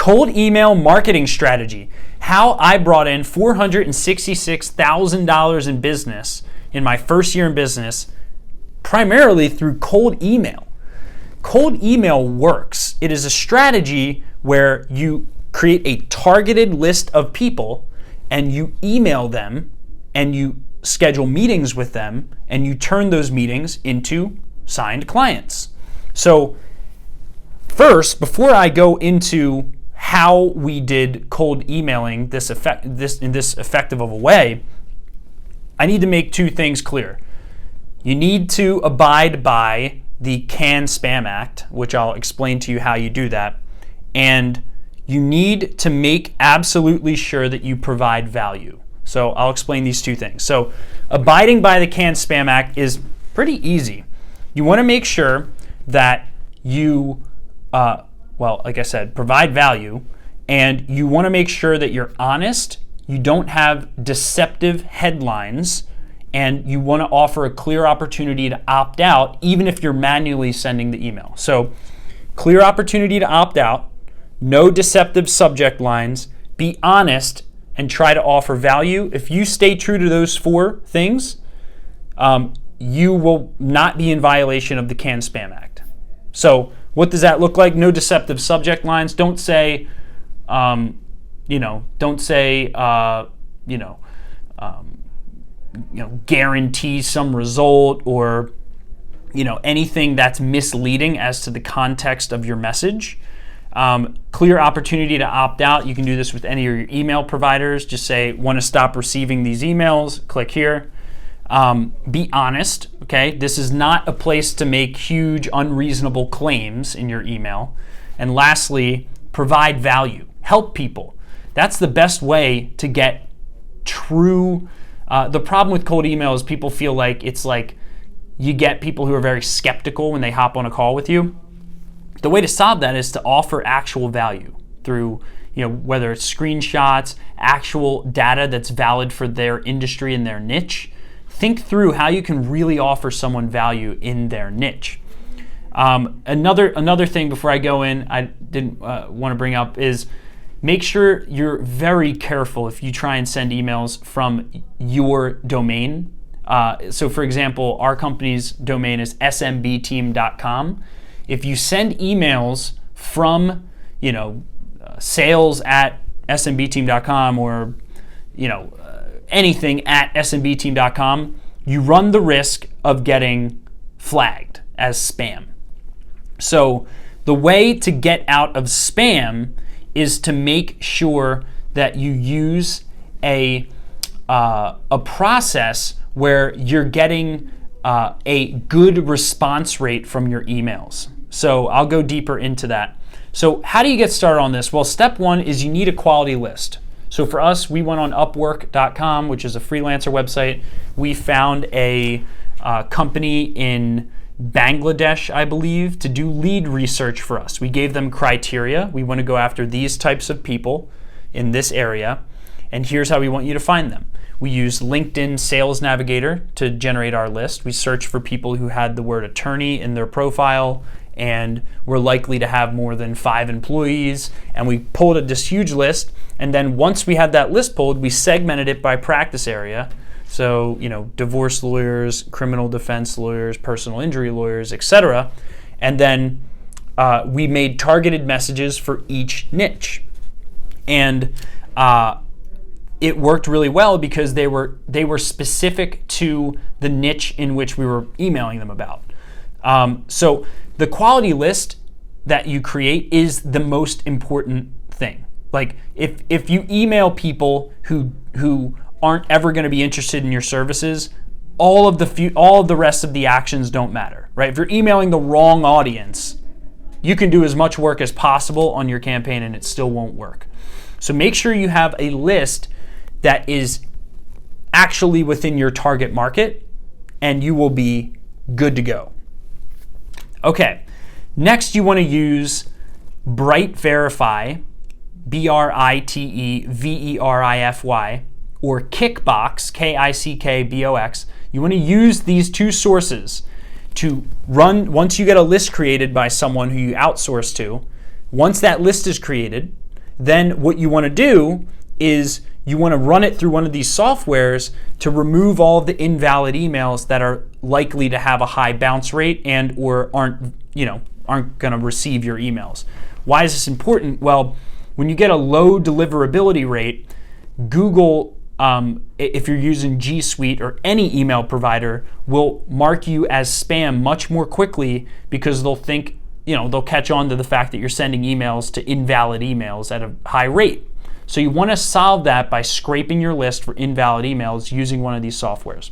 Cold email marketing strategy. How I brought in $466,000 in business in my first year in business, primarily through cold email. Cold email works. It is a strategy where you create a targeted list of people and you email them and you schedule meetings with them and you turn those meetings into signed clients. So first, before I go into how we did cold emailing in this effective of a way, I need to make two things clear. You need to abide by the CAN-SPAM Act, which I'll explain to you how you do that, and you need to make absolutely sure that you provide value. So I'll explain these two things. So abiding by the CAN-SPAM Act is pretty easy. You want to make sure that you, like I said, provide value, and you want to make sure that you're honest, you don't have deceptive headlines, and you want to offer a clear opportunity to opt out even if you're manually sending the email. So clear opportunity to opt out, no deceptive subject lines, be honest, and try to offer value. If you stay true to those four things, you will not be in violation of the CAN-SPAM Act. So what does that look like? No deceptive subject lines. Don't say, guarantee some result or, anything that's misleading as to the context of your message. Clear opportunity to opt out. You can do this with any of your email providers. Just say, want to stop receiving these emails, click here. Be honest, okay? This is not a place to make huge, unreasonable claims in your email. And lastly, provide value. Help people. That's the best way to get true. The problem with cold email is people feel like it's like you get people who are very skeptical when they hop on a call with you. The way to solve that is to offer actual value through, whether it's screenshots, actual data that's valid for their industry and their niche. Think through how you can really offer someone value in their niche. Another thing before I go in, I didn't want to bring up is make sure you're very careful if you try and send emails from your domain. So for example, our company's domain is smbteam.com. If you send emails from, sales at smbteam.com or, anything at smbteam.com, you run the risk of getting flagged as spam. So the way to get out of spam is to make sure that you use a process where you're getting a good response rate from your emails. So I'll go deeper into that. So how do you get started on this? Well, step one is you need a quality list. So for us, we went on Upwork.com, which is a freelancer website. We found a company in Bangladesh, I believe, to do lead research for us. We gave them criteria. We want to go after these types of people in this area, and here's how we want you to find them. We used LinkedIn Sales Navigator to generate our list. We searched for people who had the word attorney in their profile and were likely to have more than 5 employees, and we pulled this huge list, and then once we had that list pulled, we segmented it by practice area. So, divorce lawyers, criminal defense lawyers, personal injury lawyers, etc. And then we made targeted messages for each niche. And it worked really well because they were specific to the niche in which we were emailing them about. So the quality list that you create is the most important thing. Like if you email people who aren't ever going to be interested in your services, all of the rest of the actions don't matter, right? If you're emailing the wrong audience, you can do as much work as possible on your campaign and it still won't work. So make sure you have a list that is actually within your target market and you will be good to go. Okay, next you want to use BriteVerify, BriteVerify, or Kickbox, Kickbox. You want to use these two sources to run, once you get a list created by someone who you outsource to, once that list is created, then what you want to do is you want to run it through one of these softwares to remove all of the invalid emails that are likely to have a high bounce rate and or aren't going to receive your emails. Why is this important? Well, when you get a low deliverability rate, Google, if you're using G Suite or any email provider, will mark you as spam much more quickly because they'll think, they'll catch on to the fact that you're sending emails to invalid emails at a high rate. So you want to solve that by scraping your list for invalid emails using one of these softwares.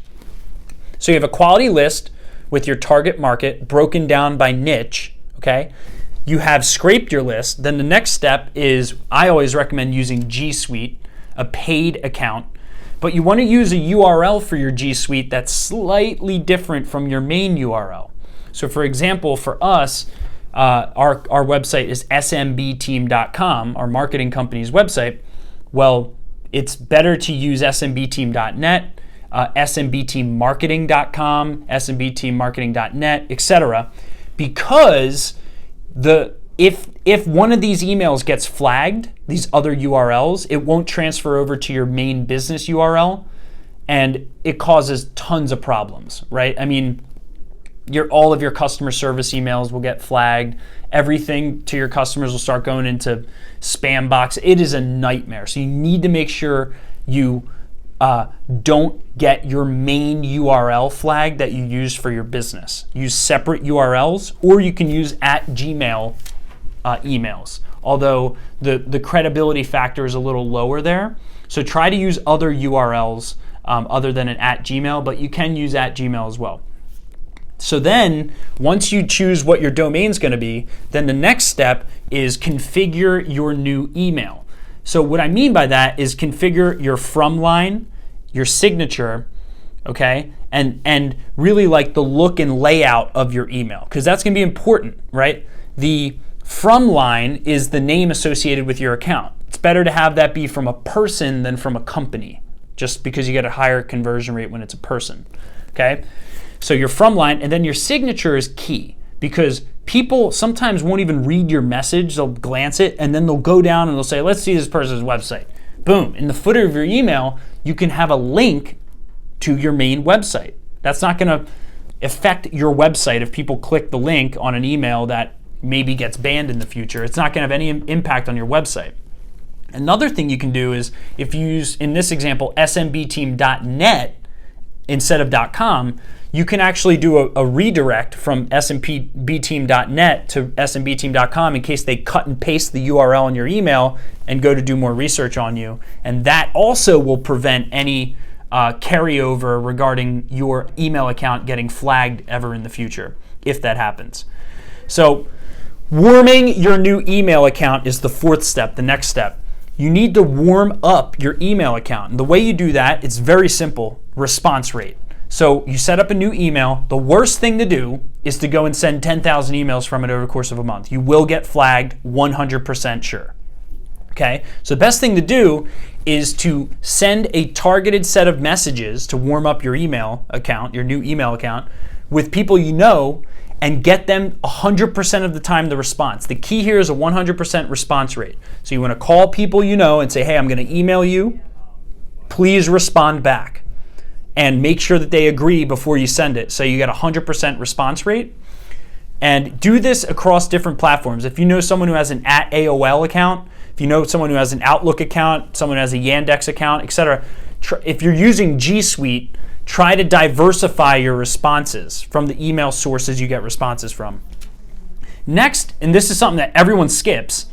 So you have a quality list with your target market broken down by niche, okay? You have scraped your list. Then the next step is, I always recommend using G Suite, a paid account. But you want to use a URL for your G Suite that's slightly different from your main URL. So for example, for us, our website is smbteam.com, our marketing company's website. Well, it's better to use smbteam.net, smbteammarketing.com, smbteammarketing.net, etc. Because if one of these emails gets flagged, these other URLs, it won't transfer over to your main business URL, and it causes tons of problems, right? I mean, all of your customer service emails will get flagged. Everything to your customers will start going into spam box. It is a nightmare. So you need to make sure you don't get your main URL flagged that you use for your business. Use separate URLs, or you can use @Gmail emails. Although the credibility factor is a little lower there. So try to use other URLs other than an @Gmail, but you can use @Gmail as well. So then, once you choose what your domain's going to be, then the next step is configure your new email. So what I mean by that is configure your from line, your signature, okay, and really like the look and layout of your email, because that's going to be important, right? The from line is the name associated with your account. It's better to have that be from a person than from a company, just because you get a higher conversion rate when it's a person, okay? So your from line, and then your signature is key, because people sometimes won't even read your message. They'll glance it and then they'll go down and they'll say, let's see this person's website. Boom. In the footer of your email, you can have a link to your main website. That's not going to affect your website if people click the link on an email that maybe gets banned in the future. It's not going to have any impact on your website. Another thing you can do is, if you use, in this example, smbteam.net instead of .com, you can actually do a redirect from smbteam.net to smbteam.com in case they cut and paste the URL in your email and go to do more research on you. And that also will prevent any carryover regarding your email account getting flagged ever in the future, if that happens. So warming your new email account is the fourth step, the next step. You need to warm up your email account. And the way you do that, it's very simple: response rate. So you set up a new email. The worst thing to do is to go and send 10,000 emails from it over the course of a month. You will get flagged, 100% sure. Okay? So the best thing to do is to send a targeted set of messages to warm up your email account, your new email account, with people you know, and get them 100% of the time the response. The key here is a 100% response rate. So you want to call people you know and say, hey, I'm going to email you. Please respond back. And make sure that they agree before you send it. So you get a 100% response rate. And do this across different platforms. If you know someone who has an @AOL account, if you know someone who has an Outlook account, someone who has a Yandex account, etc., if you're using G Suite, try to diversify your responses from the email sources you get responses from. Next, and this is something that everyone skips,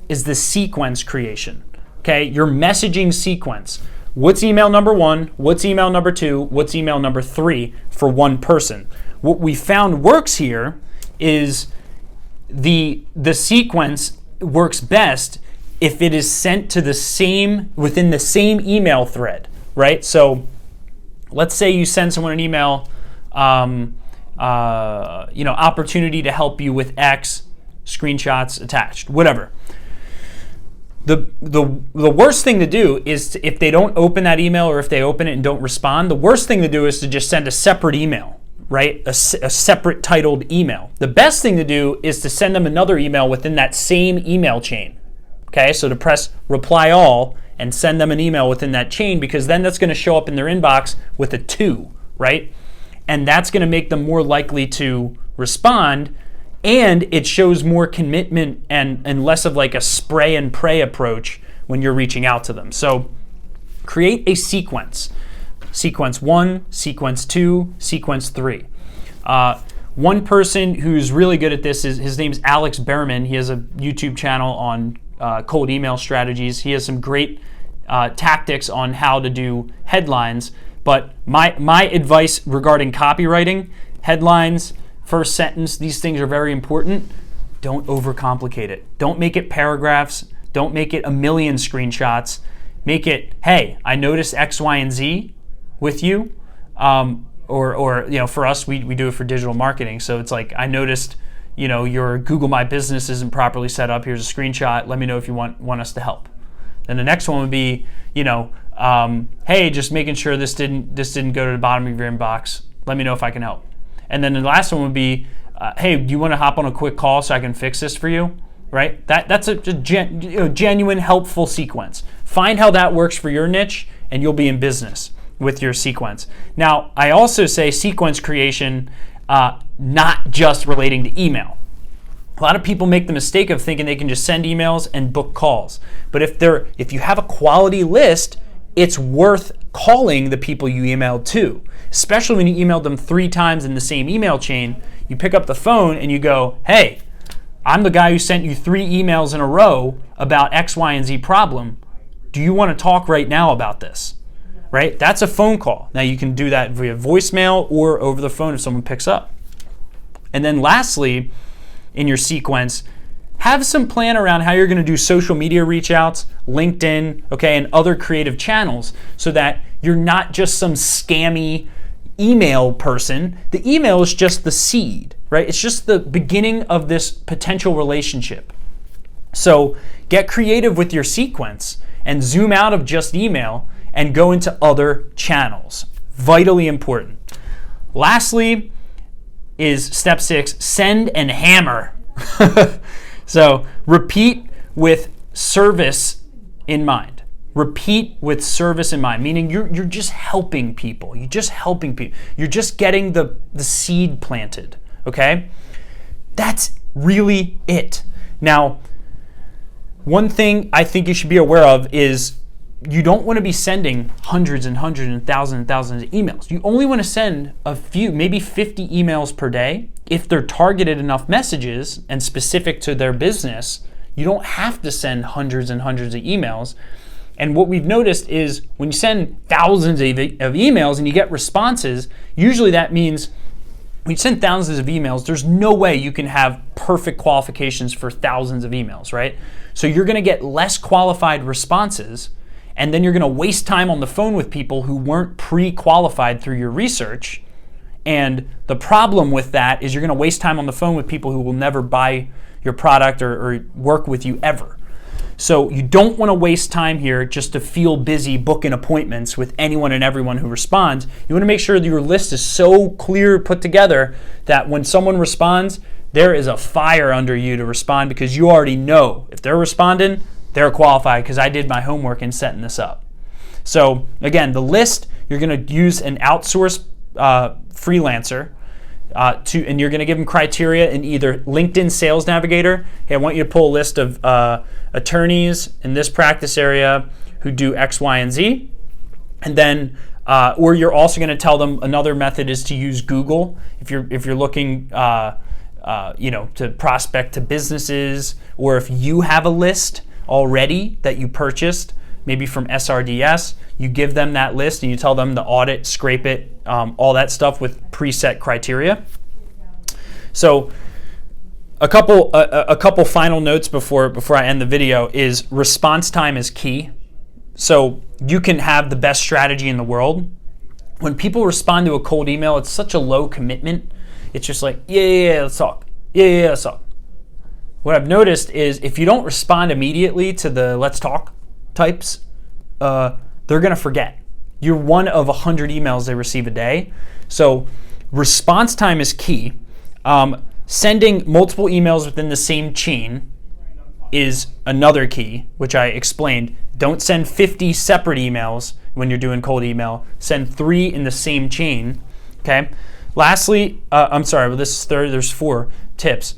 is the sequence creation. Okay, your messaging sequence. What's email number 1? What's email number 2? What's email number 3 for one person? What we found works here is the sequence works best if it is sent to within the same email thread, right? So let's say you send someone an email, opportunity to help you with X, screenshots attached, whatever. The worst thing to do is if they don't open that email, or if they open it and don't respond, the worst thing to do is to just send a separate email, right? A separate titled email. The best thing to do is to send them another email within that same email chain. Okay, so to press reply all and send them an email within that chain, because then that's going to show up in their inbox with a 2, right? And that's going to make them more likely to respond, and it shows more commitment and less of like a spray and pray approach when you're reaching out to them. So create a sequence. Sequence 1, sequence 2, sequence 3. One person who's really good at this is, his name's Alex Behrman. He has a YouTube channel on cold email strategies. He has some great tactics on how to do headlines. But my advice regarding copywriting, headlines, first sentence, these things are very important. Don't overcomplicate it. Don't make it paragraphs. Don't make it a million screenshots. Make it, hey, I noticed X, Y, and Z with you. Or you know, for us, we do it for digital marketing. So it's like, I noticed, you know, your Google My Business isn't properly set up. Here's a screenshot. Let me know if you want us to help. Then the next one would be, you know, hey, just making sure this didn't go to the bottom of your inbox. Let me know if I can help. And then the last one would be, hey, do you want to hop on a quick call so I can fix this for you? Right? That's a genuine, helpful sequence. Find how that works for your niche, and you'll be in business with your sequence. Now, I also say sequence creation, not just relating to email. A lot of people make the mistake of thinking they can just send emails and book calls. But if you have a quality list, it's worth calling the people you emailed to. Especially when you emailed them 3 times in the same email chain, you pick up the phone and you go, hey, I'm the guy who sent you 3 emails in a row about X, Y, and Z problem. Do you want to talk right now about this? Right? That's a phone call. Now you can do that via voicemail or over the phone if someone picks up. And then lastly, in your sequence, have some plan around how you're going to do social media reach outs, LinkedIn, okay, and other creative channels, so that you're not just some scammy email person. The email is just the seed, right? It's just the beginning of this potential relationship. So get creative with your sequence and zoom out of just email and go into other channels. Vitally important. Lastly is step 6, send and hammer. So repeat with service in mind. Repeat with service in mind, meaning you're just helping people. You're just helping people. You're just getting the seed planted, okay? That's really it. Now, one thing I think you should be aware of is you don't want to be sending hundreds and hundreds and thousands of emails. You only want to send a few, maybe 50 emails per day. If they're targeted enough messages and specific to their business, you don't have to send hundreds and hundreds of emails. And what we've noticed is when you send thousands of emails and you get responses, usually that means when you send thousands of emails, there's no way you can have perfect qualifications for thousands of emails, right? So you're going to get less qualified responses, and then you're going to waste time on the phone with people who weren't pre-qualified through your research. And the problem with that is you're going to waste time on the phone with people who will never buy your product or work with you ever. So you don't want to waste time here just to feel busy booking appointments with anyone and everyone who responds. You want to make sure that your list is so clear, put together, that when someone responds, there is a fire under you to respond, because you already know if they're responding, they're qualified because I did my homework in setting this up. So again, the list, you're going to use an outsourced freelancer and you're going to give them criteria in either LinkedIn Sales Navigator. Hey, I want you to pull a list of attorneys in this practice area who do X, Y, and Z. And then, or you're also going to tell them another method is to use Google if you're looking, to prospect to businesses, or if you have a list already that you purchased, maybe from SRDS, you give them that list and you tell them to audit, scrape it, all that stuff with preset criteria. So a couple final notes before I end the video is response time is key. So you can have the best strategy in the world. When people respond to a cold email, it's such a low commitment. It's just like, yeah, let's talk. Yeah, let's talk. What I've noticed is if you don't respond immediately to the let's talk types, they're going to forget. You're one of 100 emails they receive a day. So response time is key. Sending multiple emails within the same chain is another key, which I explained. Don't send 50 separate emails when you're doing cold email. Send 3 in the same chain, okay? Lastly, this is third, there's 4 tips.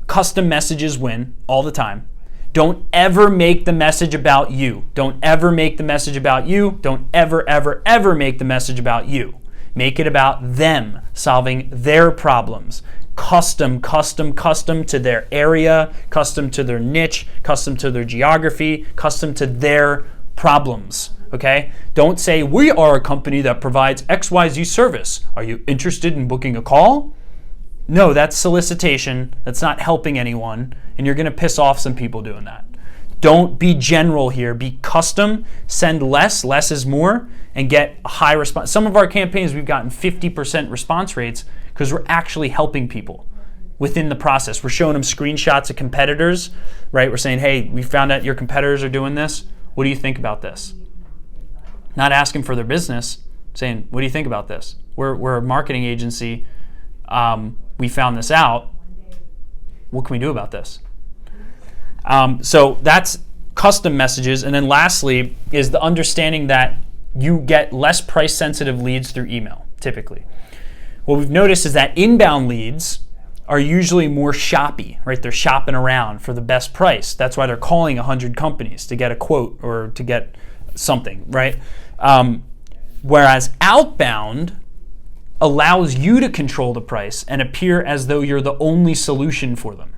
Custom messages win all the time. Don't ever make the message about you. Don't ever make the message about you. Don't ever, ever, ever make the message about you. Make it about them, solving their problems. Custom to their area, custom to their niche, custom to their geography, custom to their problems, okay? Don't say, we are a company that provides XYZ service. Are you interested in booking a call? No, that's solicitation. That's not helping anyone, and you're gonna piss off some people doing that. Don't be general here. Be custom. Send less is more, and get a high response. Some of our campaigns, we've gotten 50% response rates because we're actually helping people within the process. We're showing them screenshots of competitors, right? We're saying, hey, we found out your competitors are doing this. What do you think about this? Not asking for their business, saying, what do you think about this? We're a marketing agency. We found this out. What can we do about this? So that's custom messages. And then lastly is the understanding that you get less price sensitive leads through email, typically. What we've noticed is that inbound leads are usually more shoppy, right? They're shopping around for the best price. That's why they're calling 100 companies to get a quote or to get something, right? Whereas outbound allows you to control the price and appear as though you're the only solution for them.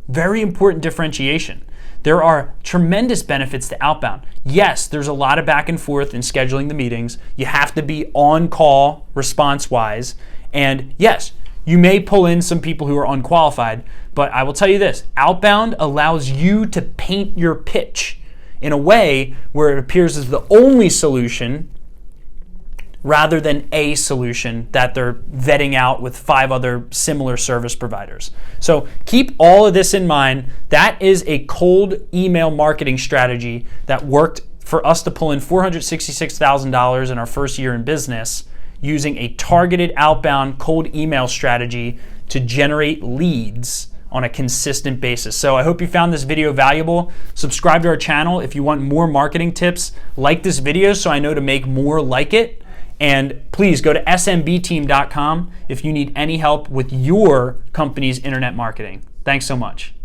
Very important differentiation. There are tremendous benefits to outbound. Yes, there's a lot of back and forth in scheduling the meetings. You have to be on call response-wise. And yes, you may pull in some people who are unqualified, but I will tell you this, outbound allows you to paint your pitch in a way where it appears as the only solution rather than a solution that they're vetting out with 5 other similar service providers. So keep all of this in mind. That is a cold email marketing strategy that worked for us to pull in $466,000 in our first year in business using a targeted outbound cold email strategy to generate leads on a consistent basis. So I hope you found this video valuable. Subscribe to our channel if you want more marketing tips. Like this video so I know to make more like it. And please go to smbteam.com if you need any help with your company's internet marketing. Thanks so much.